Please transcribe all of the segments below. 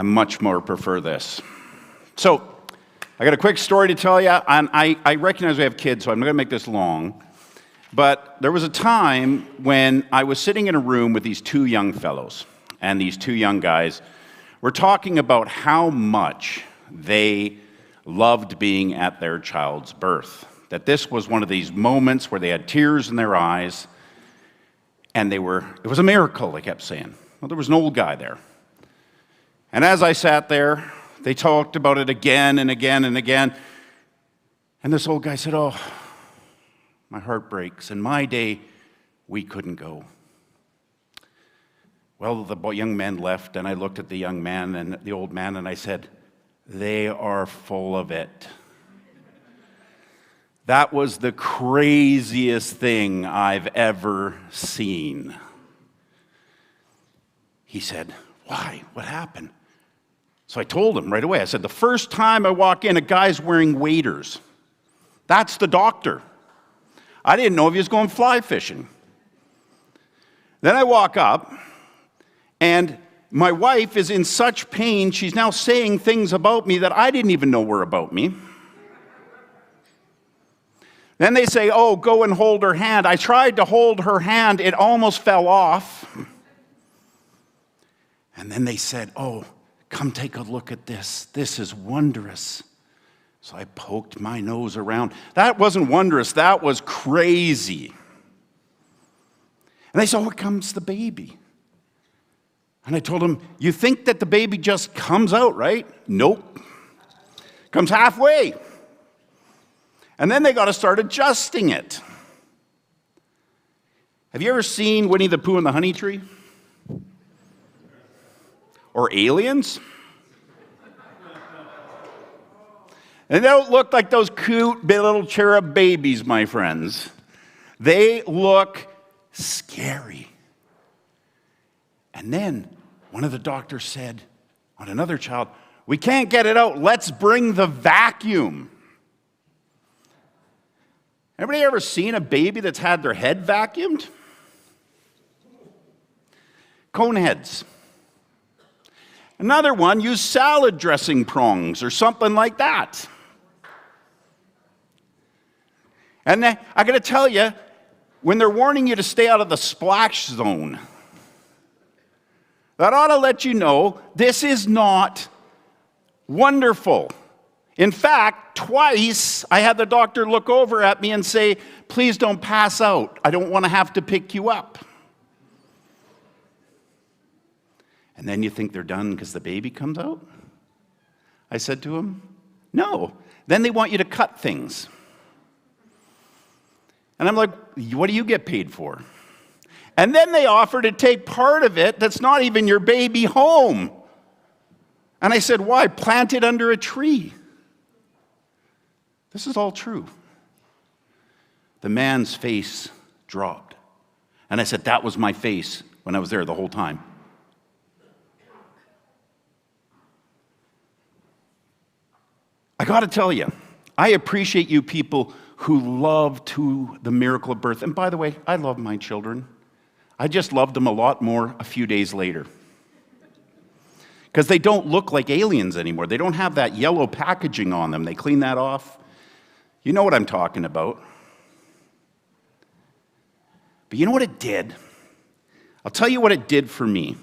I much more prefer this. So, I got a quick story to tell you, and I recognize we have kids, so I'm not going to make this long. But there was a time when I was sitting in a room with these two young fellows, and these two young guys were talking about how much they loved being at their child's birth. That this was one of these moments where they had tears in their eyes, and it was a miracle, they kept saying. Well, there was an old guy there. And as I sat there, they talked about it again and again and again. And this old guy said, "Oh, my heart breaks. In my day, we couldn't go." Well, the young man left, and I looked at the young man and the old man, and I said, "They are full of it." That was the craziest thing I've ever seen. He said, "Why? What happened?" So I told him right away. I said, "The first time I walk in, a guy's wearing waders. That's the doctor. I didn't know if he was going fly fishing." Then I walk up, and my wife is in such pain, she's now saying things about me that I didn't even know were about me. Then they say, "Oh, go and hold her hand." I tried to hold her hand. It almost fell off. And then they said, "Oh, come take a look at this. This is wondrous." So I poked my nose around. That wasn't wondrous. That was crazy. And they said, "Oh, here comes the baby." And I told them, "You think that the baby just comes out, right?" "Nope. Comes halfway. And then they got to start adjusting it." Have you ever seen Winnie the Pooh and the Honey Tree? Or Aliens? And they don't look like those cute little cherub babies, my friends. They look scary. And then one of the doctors said on another child, "We can't get it out. Let's bring the vacuum." Anybody ever seen a baby that's had their head vacuumed? Cone heads. Another one used salad dressing prongs or something like that. And I got to tell you, when they're warning you to stay out of the splash zone, that ought to let you know this is not wonderful. In fact, twice I had the doctor look over at me and say, "Please don't pass out. I don't want to have to pick you up." And then you think they're done because the baby comes out? I said to him, "No. Then they want you to cut things." And I'm like, "What do you get paid for?" And then they offer to take part of it that's not even your baby home. And I said, "Why? Plant it under a tree." This is all true. The man's face dropped. And I said, "That was my face when I was there the whole time." I got to tell you, I appreciate you people who love the miracle of birth. And by the way, I love my children. I just loved them a lot more a few days later. Because they don't look like aliens anymore. They don't have that yellow packaging on them. They clean that off. You know what I'm talking about. But you know what it did? I'll tell you what it did for me.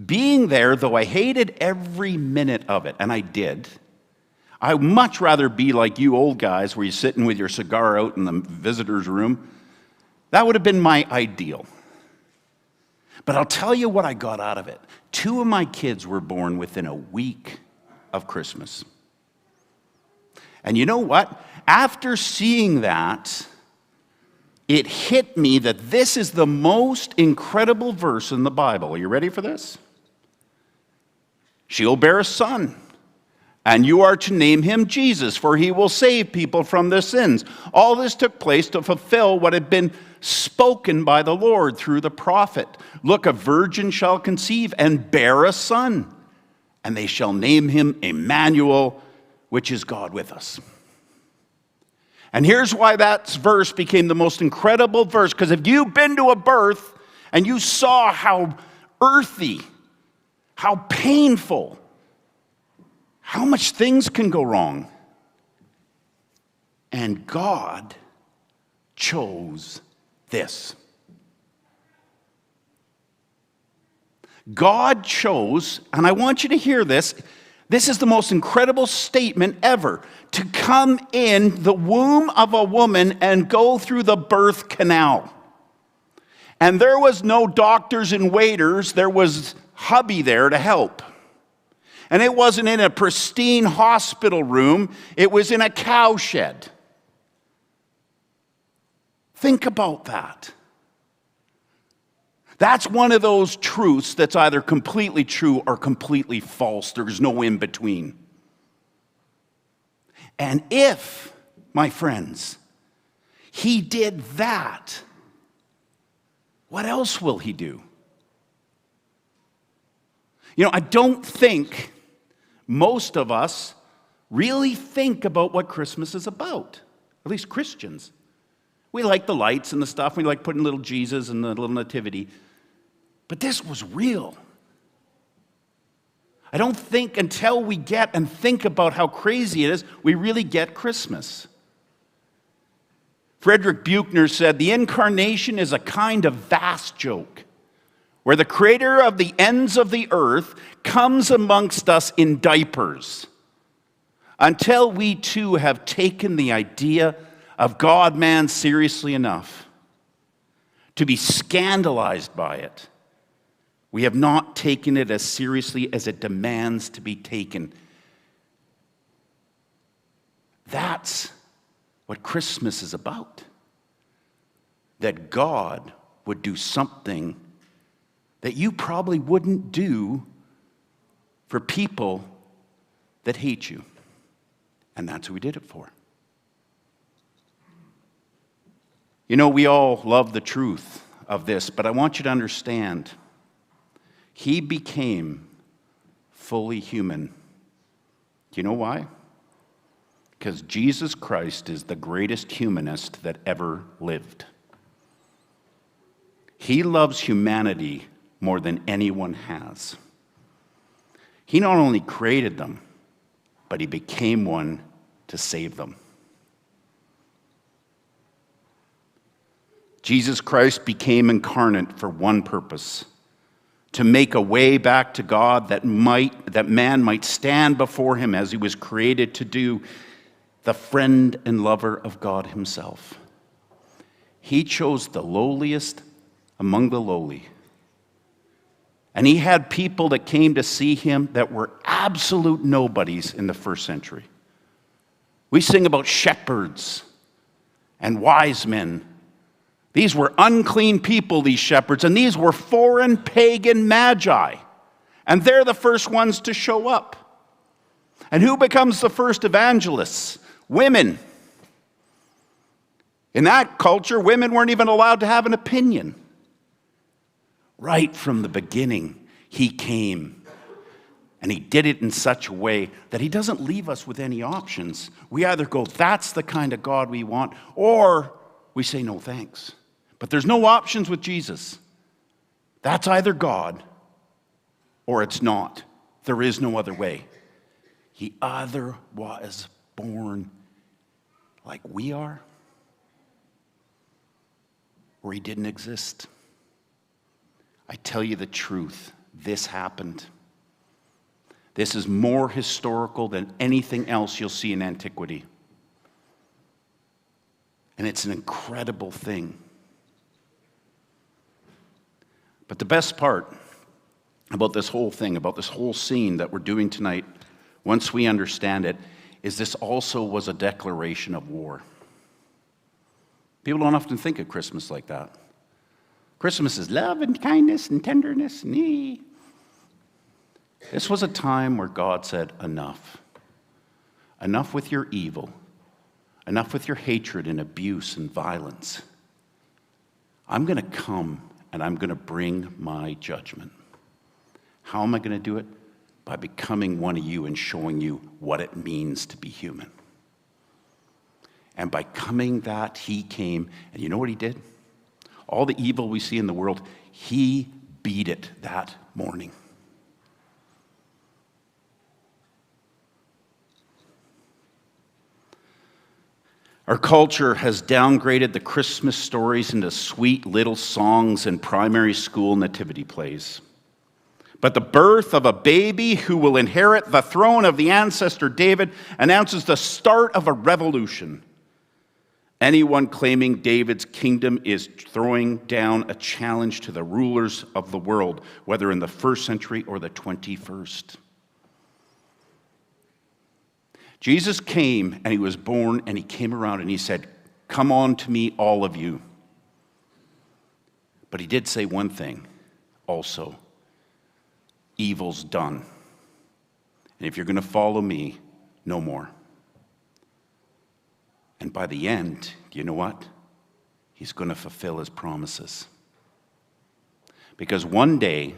Being there, though I hated every minute of it, and I did, I'd much rather be like you old guys where you're sitting with your cigar out in the visitor's room. That would have been my ideal. But I'll tell you what I got out of it. 2 of my kids were born within a week of Christmas. And you know what? After seeing that, it hit me that this is the most incredible verse in the Bible. Are you ready for this? "She'll bear a son, and you are to name him Jesus, for he will save people from their sins." All this took place to fulfill what had been spoken by the Lord through the prophet. "Look, a virgin shall conceive and bear a son, and they shall name him Emmanuel," which is God with us. And here's why that verse became the most incredible verse. Because if you've been to a birth and you saw how earthy, how painful, how much things can go wrong. And God chose this. God chose, and I want you to hear this, this is the most incredible statement ever, to come in the womb of a woman and go through the birth canal. And there was no doctors and waiters, there was hubby there to help. And it wasn't in a pristine hospital room, it was in a cowshed. Think about that. That's one of those truths that's either completely true or completely false. There's no in between. And if, my friends, he did that, what else will he do? You know, I don't think most of us really think about what Christmas is about, at least Christians. We like the lights and the stuff. We like putting little Jesus and the little nativity. But this was real. I don't think until we get and think about how crazy it is, we really get Christmas. Frederick Buechner said, "The incarnation is a kind of vast joke, where the creator of the ends of the earth comes amongst us in diapers, until we too have taken the idea of God-man seriously enough to be scandalized by it. We have not taken it as seriously as it demands to be taken." That's what Christmas is about. That God would do something that you probably wouldn't do for people that hate you. And that's who he did it for. You know, we all love the truth of this, but I want you to understand, he became fully human. Do you know why? Because Jesus Christ is the greatest humanist that ever lived. He loves humanity more than anyone has. He not only created them, but he became one to save them. Jesus Christ became incarnate for one purpose: to make a way back to God that man might stand before him as he was created to do, the friend and lover of God himself. He chose the lowliest among the lowly. And he had people that came to see him that were absolute nobodies in the first century. We sing about shepherds and wise men. These were unclean people, these shepherds, and these were foreign pagan magi. And they're the first ones to show up. And who becomes the first evangelists? Women. In that culture, women weren't even allowed to have an opinion. Right from the beginning, he came. And he did it in such a way that he doesn't leave us with any options. We either go, that's the kind of God we want, or we say, no thanks. But there's no options with Jesus. That's either God or it's not. There is no other way. He either was born like we are, or he didn't exist. I tell you the truth, this happened. This is more historical than anything else you'll see in antiquity. And it's an incredible thing. But the best part about this whole thing, about this whole scene that we're doing tonight, once we understand it, is this also was a declaration of war. People don't often think of Christmas like that. Christmas is love and kindness and tenderness. This was a time where God said, enough. Enough with your evil. Enough with your hatred and abuse and violence. I'm going to come and I'm going to bring my judgment. How am I going to do it? By becoming one of you and showing you what it means to be human. And by coming that, he came, and you know what he did? All the evil we see in the world, he beat it that morning. Our culture has downgraded the Christmas stories into sweet little songs and primary school nativity plays. But the birth of a baby who will inherit the throne of the ancestor David announces the start of a revolution. Anyone claiming David's kingdom is throwing down a challenge to the rulers of the world, whether in the 1st century or the 21st. Jesus came and he was born and he came around and he said, "Come on to me, all of you." But he did say one thing also: evil's done. And if you're going to follow me, no more. And by the end, you know what? He's going to fulfill his promises. Because one day,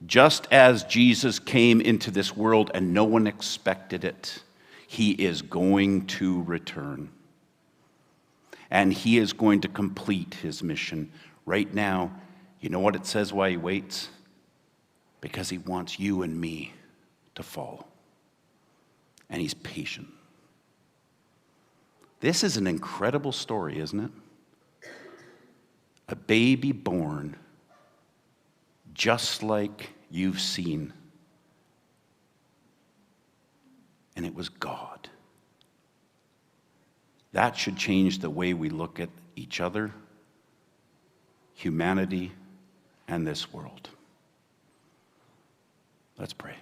just as Jesus came into this world and no one expected it, he is going to return. And he is going to complete his mission. Right now, you know what it says why he waits? Because he wants you and me to follow. And he's patient. This is an incredible story, isn't it? A baby born just like you've seen. And it was God. That should change the way we look at each other, humanity, and this world. Let's pray.